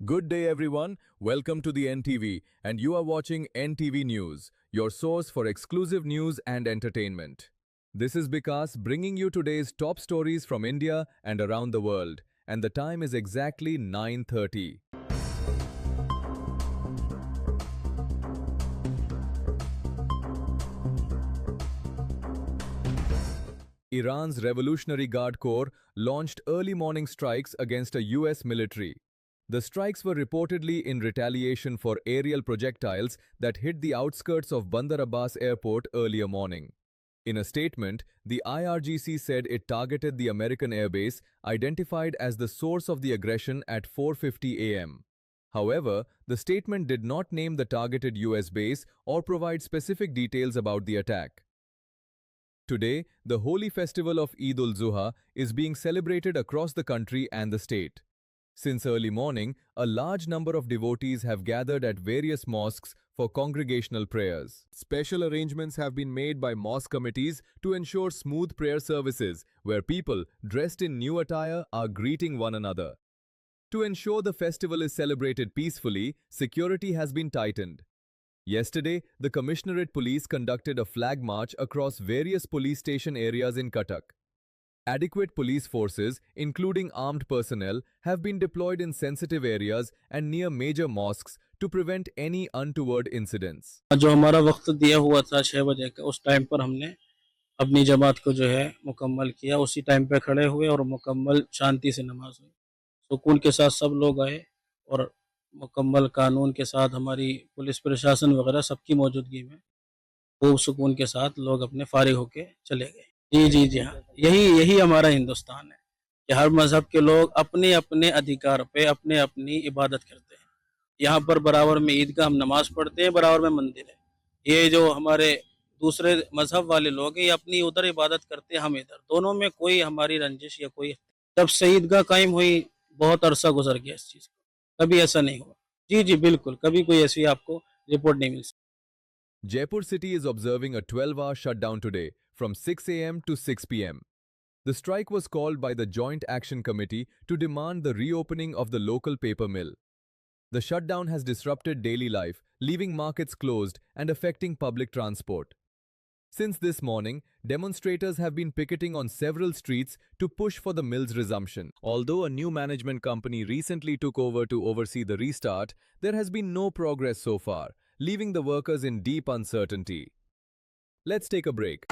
Good day everyone, welcome to the NTV and you are watching NTV News, your source for exclusive news and entertainment. This is Bikas bringing you today's top stories from India and around the world, and the time is exactly 9:30. Iran's Revolutionary Guard Corps launched early morning strikes against a US military. The strikes were reportedly in retaliation for aerial projectiles that hit the outskirts of Bandar Abbas Airport earlier morning. In a statement, the IRGC said it targeted the American airbase, identified as the source of the aggression at 4:50 a.m. However, the statement did not name the targeted US base or provide specific details about the attack. Today, the holy festival of Eid ul-Zuha is being celebrated across the country and the state. Since early morning, a large number of devotees have gathered at various mosques for congregational prayers. Special arrangements have been made by mosque committees to ensure smooth prayer services, where people, dressed in new attire, are greeting one another. To ensure the festival is celebrated peacefully, security has been tightened. Yesterday, the Commissionerate Police conducted a flag march across various police station areas in Cuttack. Adequate police forces, including armed personnel, have been deployed in sensitive areas and near major mosques to prevent any untoward incidents. जो हमारा वक्त दिया हुआ था 6 बजे का, उस time पर हमने अपनी जमात को जो है मुकम्मल किया। उसी टाइम पे खड़े हुए और मुकम्मल शांति से नमाज हुई। सुकून के साथ सब लोग आए और मुकम्मल कानून के साथ हमारी पुलिस प्रशासन वगैरह सबकी मौजूदगी में खूब सुकून के साथ लोग अपने फारिग होके चले गए। जी जी जी हाँ, यही यही हमारा हिंदुस्तान है कि हर मजहब के लोग अपने अपने अधिकार पे अपने अपनी इबादत करते हैं। यहाँ पर बराबर में ईद का हम नमाज पढ़ते हैं, बराबर में मंदिर है। ये जो हमारे दूसरे मजहब वाले लोग हैं, ये अपनी उधर इबादत करते हैं, हम इधर। दोनों में कोई हमारी रंजिश या कोई, जब से ईदगाह कायम हुई बहुत अरसा गुजर गया इस चीज़ का, कभी ऐसा नहीं हुआ। जी जी बिल्कुल, कभी कोई ऐसी आपको रिपोर्ट नहीं मिल सकती। Jaipur city is observing a 12-hour shutdown today from 6 a.m. to 6 p.m. The strike was called by the Joint Action Committee to demand the reopening of the local paper mill. The shutdown has disrupted daily life, leaving markets closed and affecting public transport. Since this morning, demonstrators have been picketing on several streets to push for the mill's resumption. Although a new management company recently took over to oversee the restart, there has been no progress so far, leaving the workers in deep uncertainty. Let's take a break.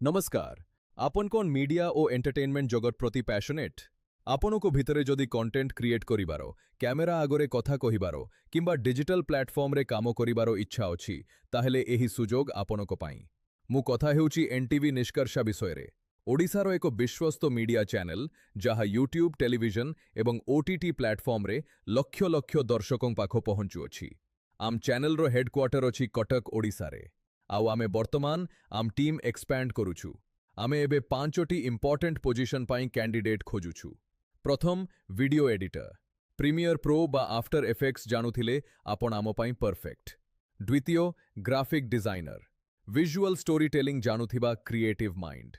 নমস্কার, আপন কোন media ও entertainment জগত প্রতি passionate? ଆପଣଙ୍କୁ ଭିତରେ ଯଦି content create କରିବାର, camera ଆଗରେ କଥା କହିବାର କିମ୍ବା ଡିଜିଟାଲ ପ୍ଲାଟଫର୍ମରେ କାମ କରିବାର ଇଚ୍ଛା ଅଛି, ତାହେଲେ ଏହି ସୁଯୋଗ ଆପଣଙ୍କ ପାଇଁ। ମୁଁ କଥା ହେଉଛି ଏନ୍ଟିଭି ନିଷ୍କର୍ଷା ବିଷୟରେ। ଓଡ଼ିଶାର ଏକ ବିଶ୍ୱସ୍ତ ମିଡିଆ ଚ୍ୟାନେଲ, ଯାହା ୟୁଟ୍ୟୁବ, ଟେଲିଭିଜନ ଏବଂ ଓଟିଟି ପ୍ଲାଟଫର୍ମରେ ଲକ୍ଷ ଲକ୍ଷ ଦର୍ଶକଙ୍କ ପାଖ ପହଞ୍ଚୁଅଛି। ଆମ ଚ୍ୟାନେଲର ହେଡକ୍ୱାର୍ଟର ଅଛି କଟକ, ଓଡ଼ିଶାରେ। ଆଉ ଆମେ ବର୍ତ୍ତମାନ ଆମ ଟିମ୍ ଏକ୍ସପାଣ୍ଡ କରୁଛୁ। ଆମେ ଏବେ 5ଟି ଇମ୍ପୋର୍ଟାଣ୍ଟ ପୋଜିସନ ପାଇଁ କ୍ୟାଣ୍ଡିଡେଟ୍ ଖୋଜୁଛୁ। प्रथम, वीडियो एडिटर। प्रीमियर प्रो बा आफ्टर इफेक्ट्स जानुथिले आपण आम पाई परफेक्ट। द्वितीय, graphic designer. Visual story telling जानुथिबा क्रिएटिव माइंड।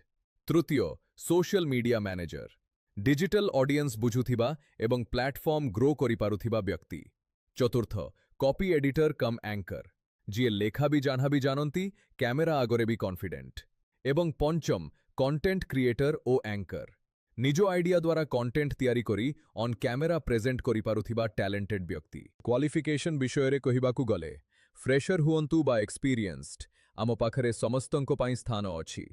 तृतीय, social media manager. Digital audience बुझुथिबा एवं प्लेटफॉर्म ग्रो करि पारुथिबा व्यक्ति। चतुर्थ, कॉपी एडिटर कम एंकर, जी लेखा भी जानती, कैमेरा आगरे भी कॉन्फिडेंट। एवं पंचम, कंटेंट क्रिएटर ओ एंकर। निज आइडिया द्वारा कंटेंट तैयारी करी ऑन कैमेरा प्रेजेंट करि पारुथिबा टैलेंटेड व्यक्ति। क्वालिफिकेशन विषय कहिबाकु गले, फ्रेशर हुअंतु बा एक्सपीरियंस्ड, आम पाखरे समस्तंको पाई स्थान अछि।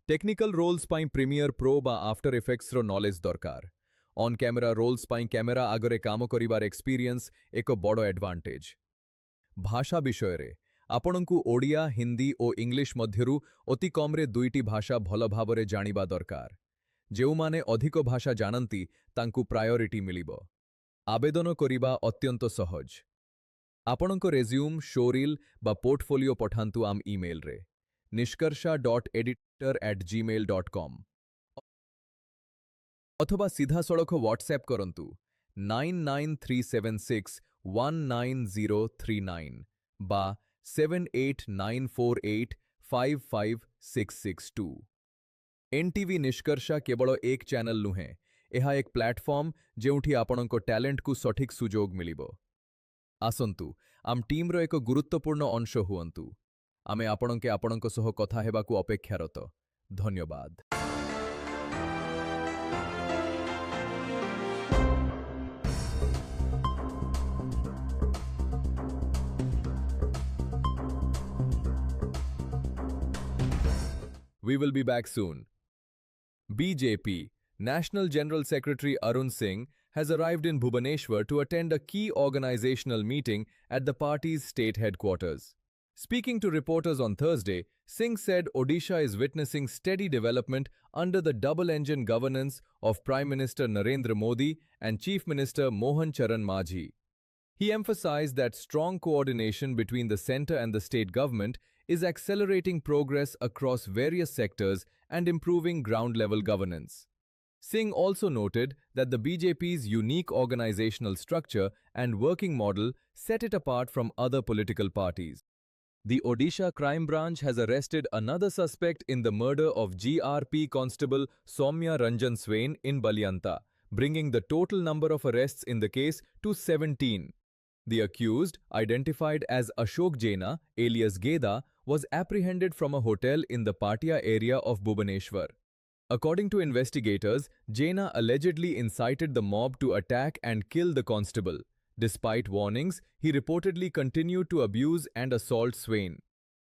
टेक्निकल रोल्स पाई प्रीमियर प्रो बा आफ्टर इफेक्ट्स रो नॉलेज दरकार। ऑन कैमेरा रोल्स पाई कैमेरा आगरे काम करिबार एक्सपीरियंस एक बड़ो एडवांटेज। भाषा विषय रे आपणंकु ओडिया, हिंदी और इंग्लिश मध्यरु अति कमरे 2टी भाषा भल भावरे जानिबा दरकार। जेउमाने अधिक भाषा जानती तांकु प्रायोरिटी मिलिबो। आवेदन करिबा अत्यंत सहज। आपणंको रेज्यूम, शोरील बा पोर्टफोलियो पठांतु आम ईमेल रे nishkarsha.editor@gmail.com अथवा सीधा सड़क व्हाट्सएप करंतु 99376 19039 বা 7894855662। एनटीवी निष्कर्षा केवल एक चैनल नुहे, यह एक प्लेटफॉर्म जेउठी आपणको टैलेंट को सठिक सुजोग मिलिबो। आसंतु आम टीम्र एक गुरुत्वपूर्ण अंश हुअंतु। आमे आपणके आपणको सह कथा हेबाकु अपेक्षारत। धन्यवाद। We will be back soon. BJP National General Secretary Arun Singh has arrived in Bhubaneswar to attend a key organizational meeting at the party's state headquarters. Speaking to reporters on Thursday, Singh said Odisha is witnessing steady development under the double-engine governance of Prime Minister Narendra Modi and Chief Minister Mohan Charan Majhi. He emphasized that strong coordination between the centre and the state government is accelerating progress across various sectors and improving ground-level governance. Singh also noted that the BJP's unique organizational structure and working model set it apart from other political parties. The Odisha crime branch has arrested another suspect in the murder of GRP Constable Soumya Ranjan Swain in Balyanta, bringing the total number of arrests in the case to 17. The accused, identified as Ashok Jaina, alias Geda, was apprehended from a hotel in the Patia area of Bhubaneswar. According to investigators, Jaina allegedly incited the mob to attack and kill the constable. Despite warnings, he reportedly continued to abuse and assault Swain.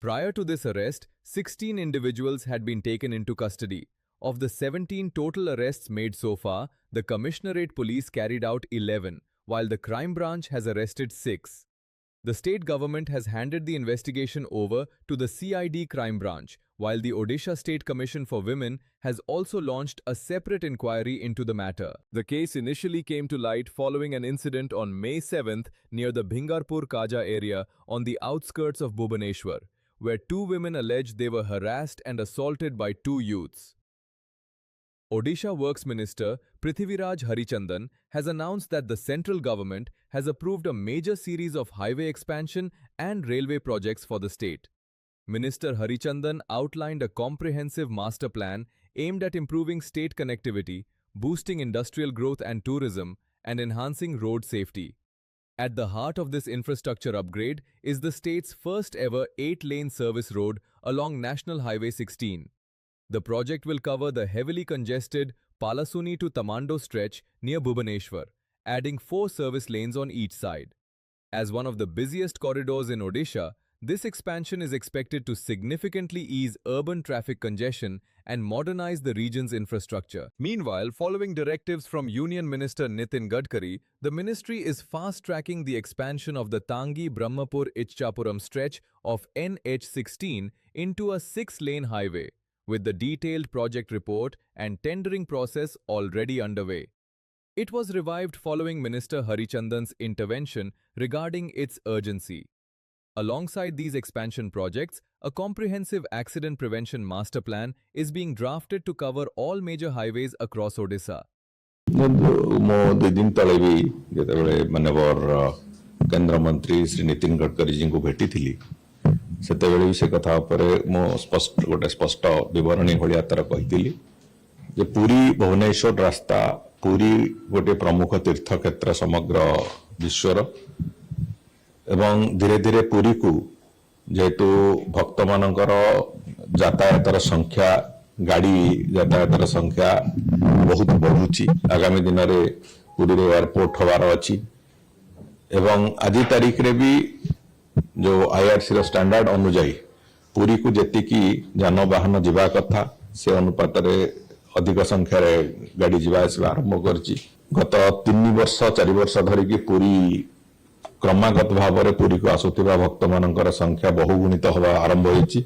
Prior to this arrest, 16 individuals had been taken into custody. Of the 17 total arrests made so far, the Commissionerate Police carried out 11, while the crime branch has arrested 6. The state government has handed the investigation over to the CID crime branch, while the Odisha State Commission for Women has also launched a separate inquiry into the matter. The case initially came to light following an incident on May 7th near the Bhingarpur Kaja area on the outskirts of Bhubaneswar, where 2 women alleged they were harassed and assaulted by 2 youths. Odisha Works Minister Prithviraj Harichandan has announced that the central government has approved a major series of highway expansion and railway projects for the state. Minister Harichandan outlined a comprehensive master plan aimed at improving state connectivity, boosting industrial growth and tourism, and enhancing road safety. At the heart of this infrastructure upgrade is the state's first ever 8-lane service road along National Highway 16. The project will cover the heavily congested Palasuni to Tamando stretch near Bhubaneswar, adding 4 service lanes on each side. As one of the busiest corridors in Odisha, this expansion is expected to significantly ease urban traffic congestion and modernize the region's infrastructure. Meanwhile, following directives from Union Minister Nitin Gadkari, the ministry is fast-tracking the expansion of the Tangi-Brahmapur-Ichchapuram stretch of NH16 into a 6-lane highway, with the detailed project report and tendering process already underway. It was revived following Minister Harichandan's intervention regarding its urgency. Alongside these expansion projects, a comprehensive accident prevention master plan is being drafted to cover all major highways across Odisha. दिन तले भी जेतेबेले माननीय केंद्र मंत्री श्री नितिन गडकरी जी को भेटी थी सेतेबेले से कथा उपरे मो स्पष्ट गोटे स्पष्ट विवरणी भलिया तर कहितली जे पुरी भुवनेश्वर रास्ता पुरी गोटे प्रमुख तीर्थ क्षेत्र समग्र विश्वर एवं धीरे धीरे पुरी को जेतु भक्त मानकर यातायातर संख्या गाड़ी यातायातर संख्या बहुत बढ़ुची आगामी दिन में पुरी रे एयरपोर्ट होवार अछि एवं आज तारीख रे भी जो आईआरसी रो स्टैंडर्ड अनुଯାयी पुरी को जेतिकी जानवाहन जीवा कथा से अनुपात रे अधिक संख्या रे गाड़ी जीवा आसवा आरंभ करछि गत 3 वर्ष 4 वर्ष धरिकी पुरी क्रमागत भाव में पुरी को आसुवा भक्त मानकर संख्या बहुगुणित होगा आरंभ होइछि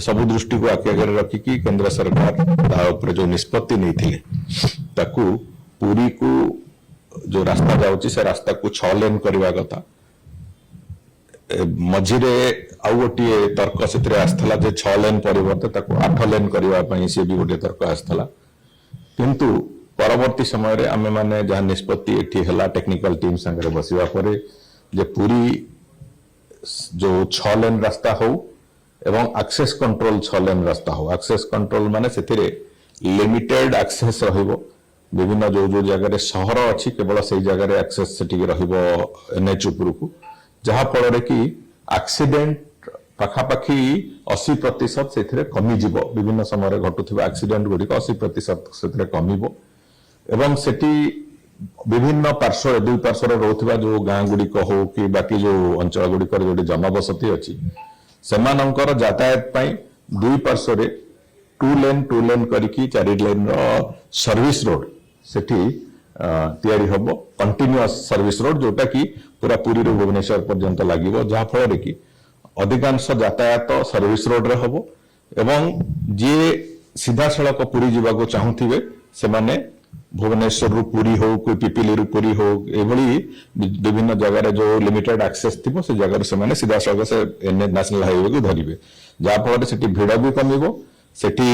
सब दृष्टि को आखि आगे रखिकी केंद्र सरकार जो निष्पत्ति नहीं ताकू पुरी को जो रास्ता जाउछि से रास्ता को 6 लेन करवा कथा मझिरे आउ गोटे तर्क से आसला 6 लेन परिवर्ते ताकू 8 लेन करने से भी गोटे तर्क आसला किंतु परवर्ती समय रे आमे माने जहाँ निष्पत्ति एठी हला टेक्निकल टीम संगे बसिवा परे जे पूरी जो 6 लेन रास्ता हो एवं एक्सेस कंट्रोल 6 लेन रास्ता हो। एक्सेस कंट्रोल माने सेतिरे लिमिटेड एक्सेस रहिबो विभिन्न जो जो जगह सहर अच्छी केवल से जगह एक्सेस से एनएच उपरकू जहा फल कि एक्सीडेंट पाखापाखि 80% से कमिजिव विभिन्न समय घटुवा एक्सीडेंट गुड़िक 80% से कमिब एवं सेठी विभिन्न पार्श्व दुई पार्श्व रोथबा जो गाँ गुड़िक हो कि बाकी जो अंचल गुड़िक जो जनबसती अच्छी सेमानंकर यातायात पई दुई पार्श्व टू लेन करके 4 लेन सर्विस रोड सेठी तैयारी हबो कंटिन्यूअस सर्विस रोड जोटा कि पूरा पुरी रो भुवनेश्वर पर्यंत लागिवो जहा फल कि अधिकांश यातायात सर्विस रोड रे हबो एवं जे सीधा सड़क पुरी जीवाको चाहूथिबे से माने भुवनेश्वर रु पुरी हो कोई पिपिली रु पुरी हो एभली विभिन्न जगह जो लिमिटेड एक्सेस थिबो से जगह से माने सीधा सड़क से एन नेशनल हाईवे को धरिबे जहा फल सेठी भिड़ भी कमिबो सेठी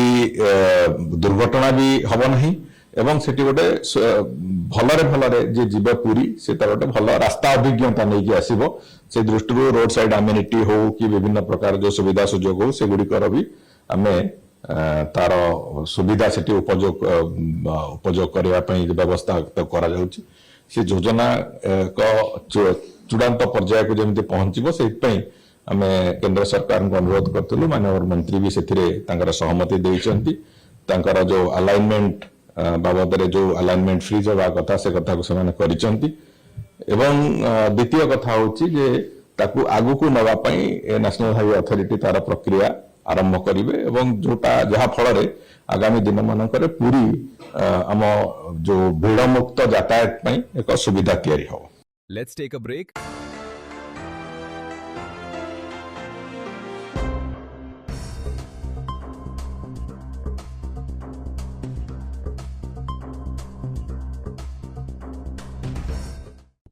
दुर्घटना भी हबो नहीं एवं सेठी गोटे भलरे जे जीव पुरी से तार गोटे भल रास्ता अभिज्ञता नहीं कि आसीबो से दृष्टि रोड साइड एमिनिटी हो कि विभिन्न प्रकार जो सुविधा सुजोग हो से गुड़िकर भी आमे तार सुविधा सेठी उपयोग करने व्यवस्था तो करा जाउची से योजना चूड़ांत पर्याय को जमी पहुंचबो से आमे केंद्र सरकार को अनुरोध करथिलु माननीय मंत्री भी सेथिरे तांकर सहमति देइचंती तांकर जो अलाइनमेंट बाबद जो अलाइनमेंट फ्रीज होगा कथा से कथा को ସେମାନେ କରିଛନ୍ତି ଏବଂ द्वितीय कथा होची जे ताकू आगु को नवा पई नेशनल हाईवे अथॉरिटी तार प्रक्रिया आरंभ करिवे एवं जोटा जहा फल रे आगामी दिन मानकर पूरी आम जो भीड़ मुक्त यातायात पई एक सुविधा तैयारी हो। Let's take a break.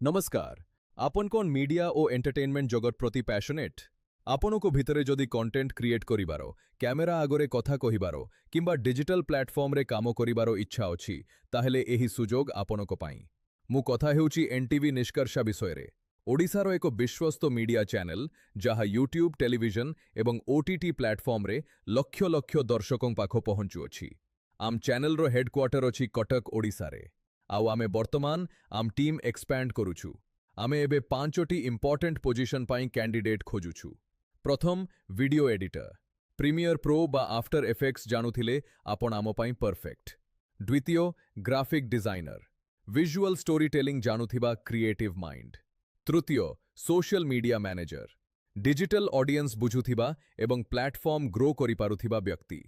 নমস্কার আপন কোন মিডিয়া ও এন্টারটেইনমেন্ট জগৎ প্রতি প্যাশনেট আপনকো ভিতরে যদি কন্টেন্ট ক্রিয়েট করিবার ক্যামেরা আগরে কথা কহিবার কিংবা ডিজিটাল প্ল্যাটফর্মরে কাম করিবার ইচ্ছা অছি তাহলে ଏହି সুযোগ আপনকো পাই মু কথা হেউচি এনটিভি নিষ্কর্ষা বিষয়রে ওড়িশার এক বিশ্বস্ত মিডিয়া চ্যানেল যাহা ইউটিউব টেলিভিজন এবং ওটিটি প্ল্যাটফর্মরে লক্ষ লক্ষ দর্শকং পাখ পਹੁંચୁଅଛି আম চ্যানেলর হেডক্ୱାର୍ଟର ଅଛି କଟକ ଓଡ଼ିଶାରେ ଆଉ ଆମେ ବର୍ତ୍ତମାନ ଆମ ଟିମ୍ ଏକ୍ସପ୍ୟାଣ୍ଡ କରୁଛୁ ଆମେ ଏବେ 5ଟି ଇମ୍ପୋର୍ଟାଣ୍ଟ ପୋଜିସନ ପାଇଁ କ୍ୟାଣ୍ଡିଡେଟ୍ ଖୋଜୁଛୁ ପ୍ରଥମ ଭିଡିଓ ଏଡିଟର ପ୍ରିମିୟର ପ୍ରୋ ବା ଆଫ୍ଟର ଏଫେକ୍ଟସ୍ ଜାଣୁଥିଲେ ଆପଣ ଆମ ପାଇଁ ପରଫେକ୍ଟ ଦ୍ୱିତୀୟ graphic designer visual story telling ଜାଣୁଥିବା କ୍ରିଏଟିଭ ମାଇଣ୍ଡ ତୃତୀୟ social media manager digital audience ବୁଝୁଥିବା ଏବଂ ପ୍ଲାଟଫର୍ମ ଗ୍ରୋ କରିପାରୁଥିବା ବ୍ୟକ୍ତି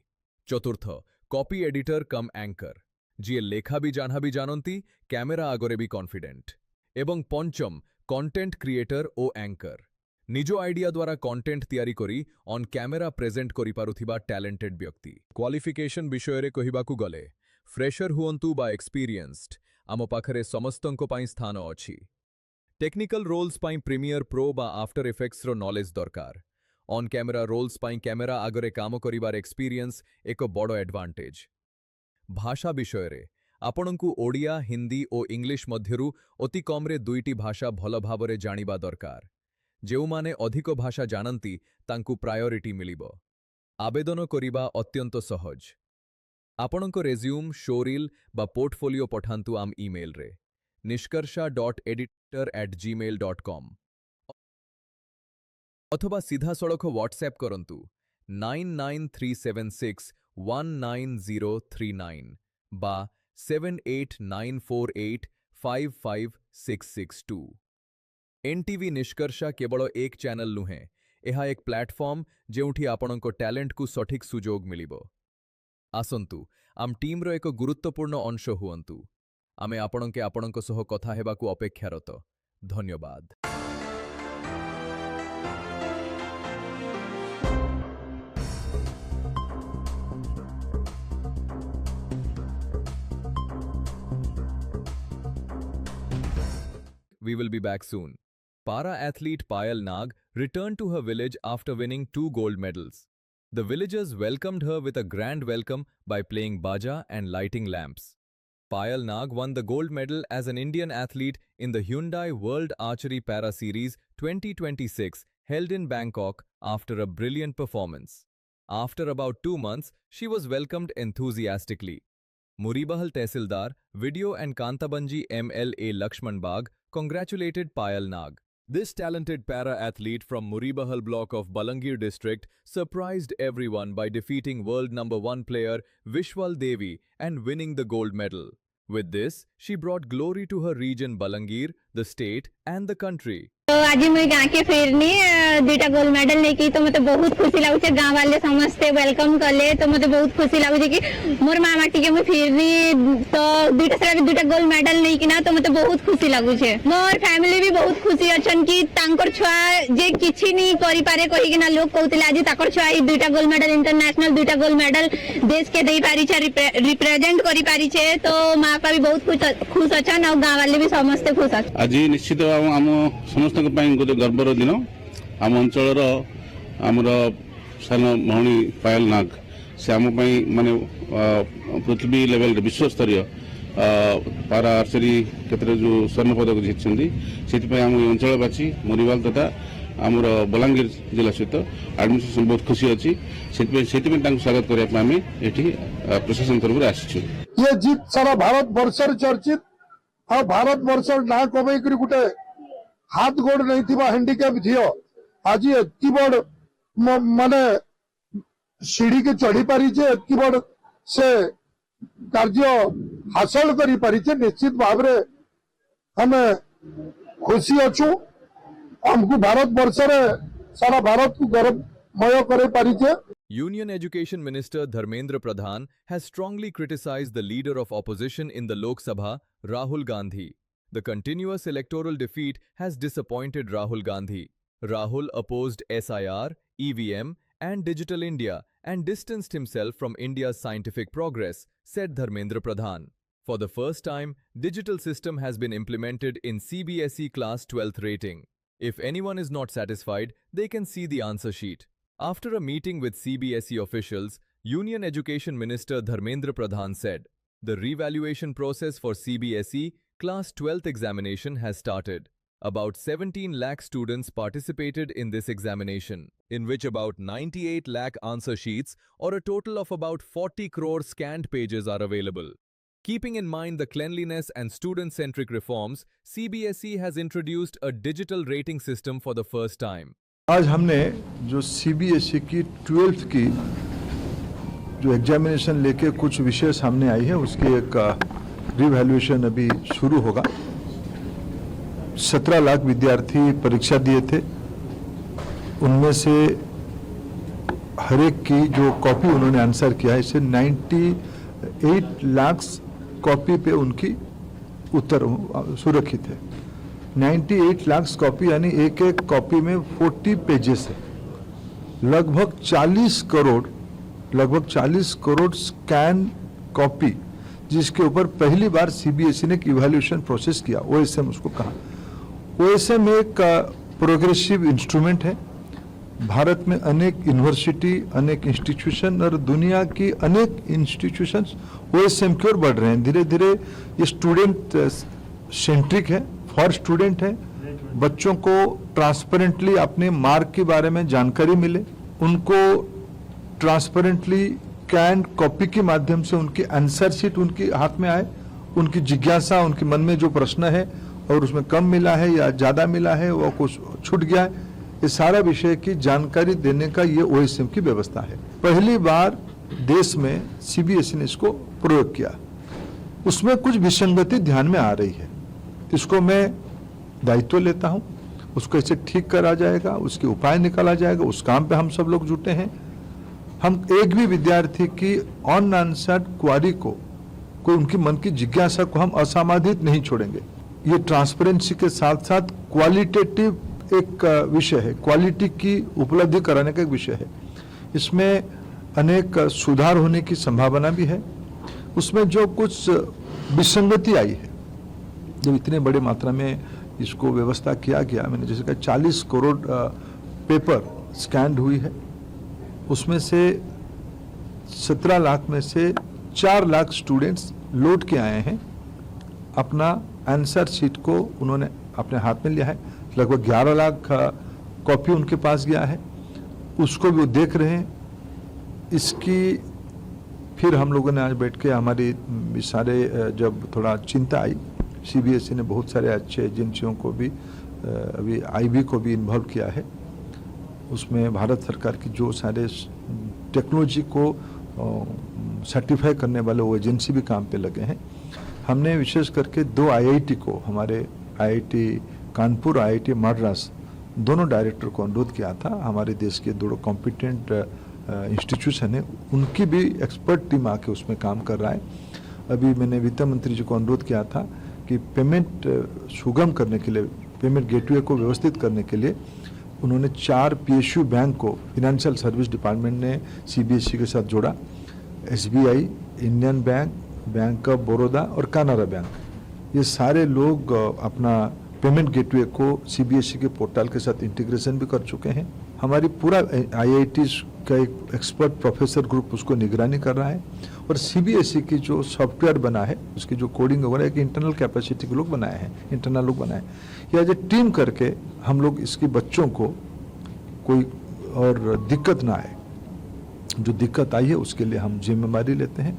ଚତୁର୍ଥ କପି ଏଡିଟର କମ୍ ଆଙ୍କର ଯିଏ ଲେଖା ବି ଜାଣନ୍ତି କ୍ୟାମେରା ଆଗରେ ବି କନଫିଡେଣ୍ଟ ଏବଂ ପଞ୍ଚମ କଣ୍ଟେଣ୍ଟ କ୍ରିଏଟର ଓ ଆଙ୍କର ନିଜ ଆଇଡିଆ ଦ୍ୱାରା କଣ୍ଟେଣ୍ଟ ତିଆରି କରି ଅନ୍ କ୍ୟାମେରା ପ୍ରେଜେଣ୍ଟ କରିପାରୁଥିବା ଟ୍ୟାଲେଣ୍ଟେଡ୍ ବ୍ୟକ୍ତି କ୍ୱାଲିଫିକେସନ ବିଷୟରେ କହିବାକୁ ଗଲେ ଫ୍ରେଶର ହୁଅନ୍ତୁ ବା ଏକ୍ସପିରିଏନ୍ସଡ୍ ଆମ ପାଖରେ ସମସ୍ତଙ୍କ ପାଇଁ ସ୍ଥାନ ଅଛି ଟେକ୍ନିକାଲ ରୋଲ୍ସ ପାଇଁ ପ୍ରିମିୟର ପ୍ରୋ ବା ଆଫ୍ଟର ଇଫେକ୍ଟସର ନଲେଜ ଦରକାର ଅନ୍ କ୍ୟାମେରା ରୋଲ୍ସ ପାଇଁ କ୍ୟାମେରା ଆଗରେ କାମ କରିବାର ଏକ୍ସପିରିଏନ୍ସ ଏକ ବଡ଼ ଆଡଭାଣ୍ଟେଜ भाषा विषय आपणकु ओडिया हिंदी और इंग्लिश मध्यरु अति कमरे 2टी भाषा भल भावरे जानिबा दरकार जेउ माने अधिक भाषा जानती तांकु प्रायोरिटी मिलिबो आवेदन करिबा अत्यंत सहज आपणको रेज्यूम शोरील बा पोर्टफोलियो पठांतु आम ईमेल रे nishkarsha.editor@gmail.com अथवा सीधा सड़क व्हाट्सएप करंतु 9937619039 बा 7894855662 एनटीवी निष्कर्षा केवल एक चैनल नुहे यह एक प्लेटफॉर्म जेउठी आपणको टैलेंट को सठिक सुजोग मिलिबो आसंतु आम टीम रो एक गुरुत्वपूर्ण अंश हुअंतु आमे आपणके आपणको सह कथा हेबाकू अपेक्षारत धन्यवाद। We will be back soon. Para-athlete Payal Nag returned to her village after winning 2 gold medals. The villagers welcomed her with a grand welcome by playing baja and lighting lamps. Payal Nag won the gold medal as an Indian athlete in the Hyundai World Archery Para Series 2026 held in Bangkok after a brilliant performance. After about 2 months, she was welcomed enthusiastically. Muribahal Tehsildar, Video and Kantabanji MLA Lakshman Bagh congratulated Payal Nag. This talented para-athlete from Muribahal block of Balangir district surprised everyone by defeating world number 1 player Vishwal Devi and winning the gold medal. With this, she brought glory to her region Balangir, the state and the country. तो आज मुझे गाँव के फेरनी दुईटा gold medal नहीं की तो मत बहुत खुशी लगुचे गाँव वाले समस्ते वेलकम कले तो मत बहुत खुशी लगुचे कि मोर माँ माटी के मुझे फेरनी तो दुईटा गोल्ड मेडल नहीं की ना तो मत बहुत खुशी लगुचे मोर फैमिली भी बहुत खुशी अछन कि तांकर छुआ जे किछि नहीं करि पारे कहि कि ना लोग कहउतले आज ताकर छुआ ई दुईटा गोल्ड मेडल इंटरनेशनल दुईटा गोल्ड मेडल देश के देई पारि छे रिप्रेजेंट करि पारि छे तो माँ बापा भी बहुत खुश अछन और गाँव वाले भी समस्ते खुश अछन। आज निश्चित आम समस्त गोटे गर्वर दिन आम अंचल आमर सान भौणी पायल नाग से आम माने पृथ्वी लेवल विश्व स्तरीय पारा आर्चरी क्षेत्र जो स्वर्ण पदक जीति से आम अंचलवासी मुरीबाल तथा आमर बलांगीर जिला सहित एडमिनिस्ट्रेशन बहुत खुशी अच्छी से स्वागत करने ये प्रशासन तरफ आसी। ये जीत सारा भारत वर्ष चर्चित और भारत वर्ष ना कमाई गोटे हाथ गोड़ नहीं थी हैंडिकैप झील आज एति बड़ माने सीढ़ी के चढ़ी पारी एति बड़ से कार्य हासिल करी पारी निश्चित भाव में हमें खुशी अच्छू हमको भारत वर्ष सारा भारत को गौरवमय करे पारी। Union Education Minister Dharmendra Pradhan has strongly criticized the leader of opposition in the Lok Sabha, Rahul Gandhi. The continuous electoral defeat has disappointed Rahul Gandhi. Rahul opposed SIR, EVM and Digital India and distanced himself from India's scientific progress, said Dharmendra Pradhan. For the first time, digital system has been implemented in CBSE class 12th rating. If anyone is not satisfied, they can see the answer sheet. After a meeting with CBSE officials, Union Education Minister Dharmendra Pradhan said, the revaluation process for CBSE Class 12th examination has started. About 17 lakh students participated in this examination, in which about 98 lakh answer sheets or a total of about 40 crore scanned pages are available. Keeping in mind the cleanliness and student-centric reforms, CBSE has introduced a digital rating system for the first time. आज हमने जो CBSE की 12th की जो examination लेके कुछ विषय सामने आई है उसकी एक रिवैल्यूएशन अभी शुरू होगा। 17 लाख विद्यार्थी परीक्षा दिए थे, उनमें से हर एक की जो कॉपी उन्होंने आंसर किया है इसे 98 लाख कॉपी पे उनकी उत्तर सुरक्षित है। 98 लाख कॉपी यानी एक एक कॉपी में 40 पेजेस है। लगभग 40 करोड़ स्कैन कॉपी जिसके ऊपर पहली बार सीबीएसई ने एक इवैल्यूएशन प्रोसेस किया, ओएसएम उसको कहा। ओएसएम एक प्रोग्रेसिव इंस्ट्रूमेंट है। भारत में अनेक यूनिवर्सिटी, अनेक इंस्टीट्यूशन और दुनिया की अनेक इंस्टीट्यूशंस ओएसएम की ओर बढ़ रहे हैं। धीरे धीरे ये स्टूडेंट सेंट्रिक है, फॉर स्टूडेंट है। बच्चों को ट्रांसपेरेंटली अपने मार्क के बारे में जानकारी मिले, उनको ट्रांसपेरेंटली कैन कॉपी के माध्यम से उनकी आंसर शीट उनके हाथ में आए, उनकी जिज्ञासा, उनके मन में जो प्रश्न है और उसमें कम मिला है या ज़्यादा मिला है, वो कुछ छूट गया है, ये सारा विषय की जानकारी देने का ये ओएसएम की व्यवस्था है। पहली बार देश में सीबीएसई ने इसको प्रयोग किया। उसमें कुछ विसंगति ध्यान में आ रही है, इसको मैं दायित्व लेता हूँ, उसको ऐसे ठीक करा जाएगा, उसके उपाय निकाला जाएगा। उस काम पे हम सब लोग जुटे हैं। हम एक भी विद्यार्थी की अनआंसर्ड क्वारी को, कोई उनकी मन की जिज्ञासा को हम असमाधित नहीं छोड़ेंगे। ये ट्रांसपेरेंसी के साथ साथ क्वालिटेटिव एक विषय है, क्वालिटी की उपलब्धि कराने का एक विषय है। इसमें अनेक सुधार होने की संभावना भी है। उसमें जो कुछ विसंगति आई है, जब इतने बड़े मात्रा में इसको व्यवस्था किया गया, मैंने जैसे कहा 40 करोड़ पेपर स्कैन हुई है, उसमें से 17 लाख में से 4 लाख स्टूडेंट्स लौट के आए हैं। अपना आंसर शीट को उन्होंने अपने हाथ में लिया है। लगभग 11 लाख कॉपी उनके पास गया है, उसको भी वो देख रहे हैं। इसकी फिर हम लोगों ने आज बैठ के हमारी सारे जब थोड़ा चिंता आई, सीबीएसई ने बहुत सारे अच्छे एजेंसियों को भी अभी आईबी को भी इन्वॉल्व किया है। उसमें भारत सरकार की जो सारे टेक्नोलॉजी को सर्टिफाई करने वाले वो एजेंसी भी काम पे लगे हैं। हमने विशेष करके 2 आईआईटी को, हमारे आईआईटी कानपुर, आईआईटी मद्रास, दोनों डायरेक्टर को अनुरोध किया था। हमारे देश के 2 कॉम्पिटेंट इंस्टीट्यूशन है, उनकी भी एक्सपर्ट टीम आके उसमें काम कर रहा है। अभी मैंने वित्त मंत्री जी को अनुरोध किया था कि पेमेंट सुगम करने के लिए, पेमेंट गेटवे को व्यवस्थित करने के लिए उन्होंने 4 पीएसयू बैंक को फिनेंशियल सर्विस डिपार्टमेंट ने सीबीएसई के साथ जोड़ा। SBI, Indian bank, bank of Baroda और कानारा बैंक, ये सारे लोग अपना पेमेंट गेटवे को सीबीएसई के पोर्टल के साथ इंटीग्रेशन भी कर चुके हैं। हमारी पूरा आईआईटी का एक एक्सपर्ट प्रोफेसर ग्रुप उसको निगरानी कर रहा है। और सीबीएसई की जो सॉफ्टवेयर बना है, उसकी जो कोडिंग वगैरह एक इंटरनल कैपेसिटी के लोग बनाए हैं, इंटरनल लोग बनाए हैं। या जो टीम करके हम लोग इसके बच्चों को कोई और दिक्कत ना आए, जो दिक्कत आई है उसके लिए हम जिम्मेदारी लेते हैं,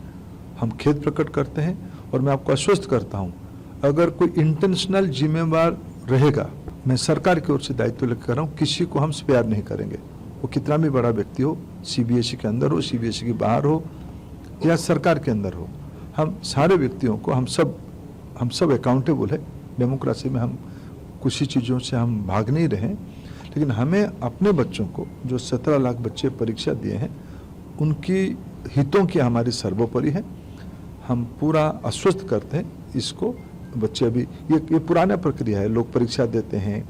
हम खेद प्रकट करते हैं। और मैं आपको आश्वस्त करता हूँ, अगर कोई इंटेंशनल जिम्मेवार रहेगा, मैं सरकार की ओर से दायित्व लेकर कर रहा हूँ, किसी को हम स्पेयर नहीं करेंगे। वो कितना भी बड़ा व्यक्ति हो, सीबीएसई के अंदर हो, सीबीएसई के बाहर हो या सरकार के अंदर हो, हम सारे व्यक्तियों को, हम सब अकाउंटेबल है। डेमोक्रेसी में हम कुछ चीज़ों से हम भाग नहीं रहे, लेकिन हमें अपने बच्चों को, जो 17 लाख बच्चे परीक्षा दिए हैं, उनकी हितों की हमारी सर्वोपरि है। हम पूरा आश्वस्त करते हैं इसको। बच्चे अभी ये पुराना प्रक्रिया है, लोग परीक्षा देते हैं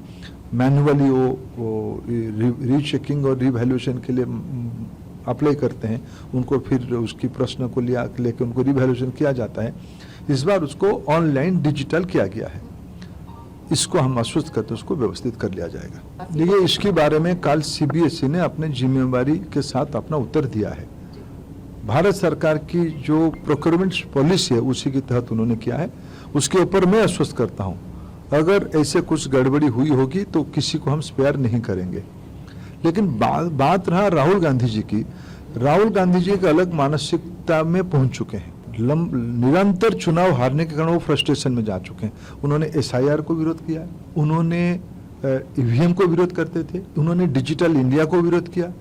मैनुअली, वो रीचेकिंग और रिवैल्यूएशन के लिए अप्लाई करते हैं, उनको फिर उसकी प्रश्न को लेकर उनको रिवैल्यूएशन किया जाता है। इस बार उसको ऑनलाइन डिजिटल किया गया है। इसको हम आश्वस्त करते हैं, उसको व्यवस्थित कर लिया जाएगा। देखिए, इसके बारे में कल सीबीएसई ने अपने जिम्मेवारी के साथ अपना उत्तर दिया है। भारत सरकार की जो प्रोक्योरमेंट पॉलिसी है उसी के तहत उन्होंने किया है। उसके ऊपर मैं आश्वस्त करता हूं, अगर ऐसे कुछ गड़बड़ी हुई होगी तो किसी को हम स्पेयर नहीं करेंगे। लेकिन बात रहा राहुल गांधी जी की। राहुल गांधी जी एक अलग मानसिकता में पहुंच चुके हैं। निरंतर चुनाव हारने के कारण वो फ्रस्ट्रेशन में जा चुके हैं। उन्होंने एसआईआर को विरोध किया, उन्होंने ईवीएम को विरोध करते थे, उन्होंने डिजिटल इंडिया को विरोध किया।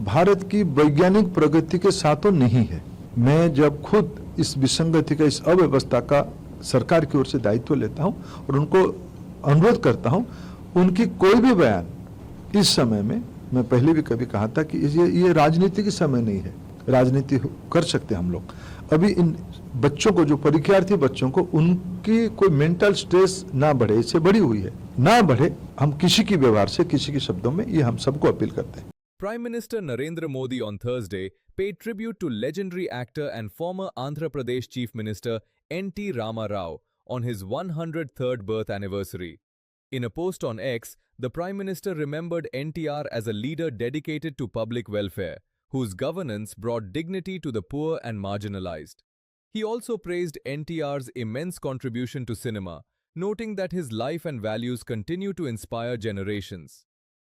भारत की वैज्ञानिक प्रगति के साथ नहीं है। मैं जब खुद इस विसंगति का, इस अव्यवस्था का सरकार की ओर से दायित्व लेता हूं और उनको अनुरोध करता हूं, उनकी कोई भी बयान इस समय में, मैं पहले भी कभी कहा था कि ये राजनीति के समय नहीं है। राजनीति कर सकते हम लोग। अभी इन बच्चों को, जो परीक्षार्थी बच्चों को, उनकी कोई मेंटल स्ट्रेस ना बढ़े, इससे बढ़ी हुई है, ना बढ़े। हम किसी की व्यवहार से, किसी के शब्दों में, ये हम सबको अपील करते हैं। Prime Minister Narendra Modi on Thursday paid tribute to legendary actor and former Andhra Pradesh Chief Minister N.T. Rama Rao on his 103rd birth anniversary. In a post on X, the Prime Minister remembered NTR as a leader dedicated to public welfare, whose governance brought dignity to the poor and marginalized. He also praised NTR's immense contribution to cinema, noting that his life and values continue to inspire generations.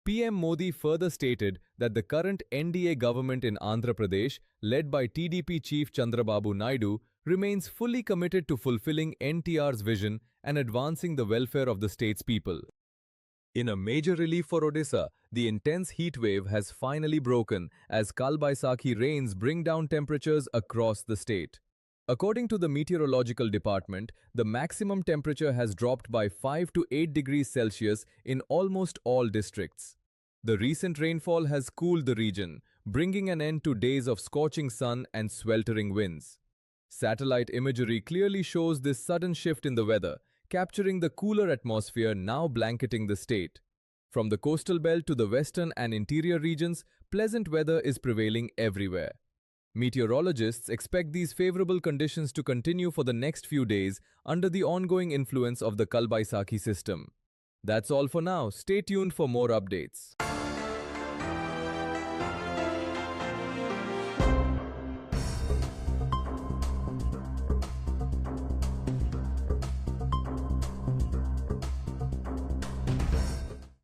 PM Modi further stated that the current NDA government in Andhra Pradesh, led by TDP chief Chandrababu Naidu, remains fully committed to fulfilling NTR's vision and advancing the welfare of the state's people. In a major relief for Odisha, the intense heat wave has finally broken as Kalbaisakhi rains bring down temperatures across the state. According to the Meteorological Department, the maximum temperature has dropped by 5 to 8 degrees Celsius in almost all districts. The recent rainfall has cooled the region, bringing an end to days of scorching sun and sweltering winds. Satellite imagery clearly shows this sudden shift in the weather, capturing the cooler atmosphere now blanketing the state. From the coastal belt to the western and interior regions, pleasant weather is prevailing everywhere. Meteorologists expect these favorable conditions to continue for the next few days under the ongoing influence of the Kalbaisakhi system. That's all for now. Stay tuned for more updates.